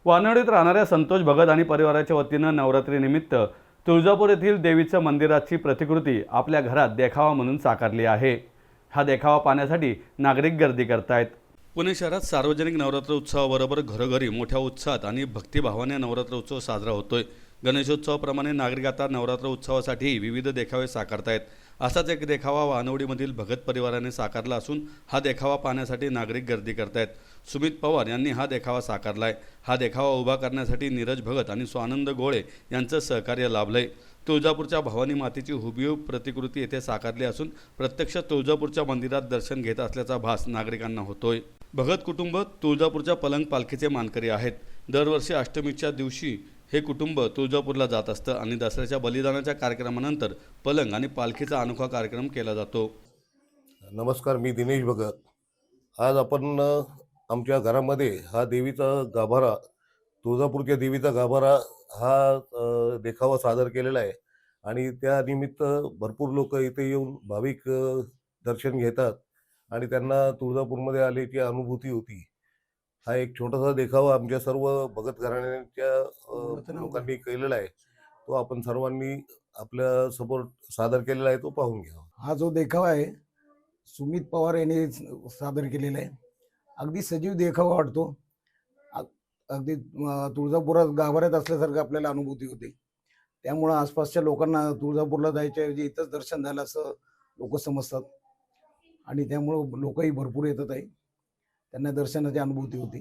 वानवडीत राहणाऱ्या संतोष भगत आणि परिवाराच्या वतीनं नवरात्रीनिमित्त तुळजापूर येथील देवीच्या मंदिराची प्रतिकृती आपल्या घरात देखावा म्हणून साकारली आहे। हा देखावा पाहण्यासाठी नागरिक गर्दी करतायत। पुणे शहरात सार्वजनिक नवरात्र उत्सवाबरोबर घरोघरी मोठ्या उत्साहात आणि भक्तिभावाने नवरात्र उत्सव साजरा होतोय। गणेशोत्सवाप्रमाणे नागरिक आता नवरात्र उत्सवासाठी विविध देखावे साकारतायत। असाच एक देखावा वानवडीमधील भगत परिवाराने साकारला असून हा देखावा पाहण्यासाठी नागरिक गर्दी करतायत। सुमित पवार यांनी हा देखावा साकारलाय। हा देखावा उभा करण्यासाठी नीरज भगत आणि स्वानंद गोळे यांचं सहकार्य लाभलंय। तुळजापूरच्या भवानी मातेची हुबेहूब प्रतिकृती येथे साकारली असून प्रत्यक्ष तुळजापूरच्या मंदिरात दर्शन घेत असल्याचा भास नागरिकांना होतोय। भगत कुटुंब तुळजापूरच्या पलंग पालखीचे मानकरी आहेत। दरवर्षी अष्टमीच्या दिवशी हे कुटुंब तुळजापूरला जात असतं आणि दसऱ्याच्या बलिदानाच्या कार्यक्रमानंतर पलंग आणि पालखीचा अनोखा कार्यक्रम केला जातो। नमस्कार, मी दिनेश भगत। आज आपण आमच्या घरामध्ये हा देवीचा गाभारा, तुळजापूरच्या देवीचा गाभारा हा देखावा सादर केलेला आहे आणि त्या निमित्त भरपूर लोक इथे येऊन भाविक दर्शन घेतात आणि त्यांना तुळजापूरमध्ये आल्याची अनुभूती होती। हा एक छोटासा देखावा आमच्या सर्व भगत घराण्याच्या लोकांनी केलेला आहे। तो आपण सर्वांनी आपल्या समोर सादर केलेला आहे, तो पाहून घ्या। हा जो देखावा आहे सुमित पवार यांनी सादर केलेला आहे। अगदी सजीव देखावा वाटतो। अगदी तुळजापुरात गाभाऱ्यात असल्यासारखं आपल्याला अनुभूती होते। त्यामुळे आसपासच्या लोकांना तुळजापूरला जायच्याऐवजी इथंच दर्शन झालं असं लोक समजतात आणि त्यामुळे लोकही भरपूर येतात आहे, त्यांना दर्शनाची अनुभूती होती।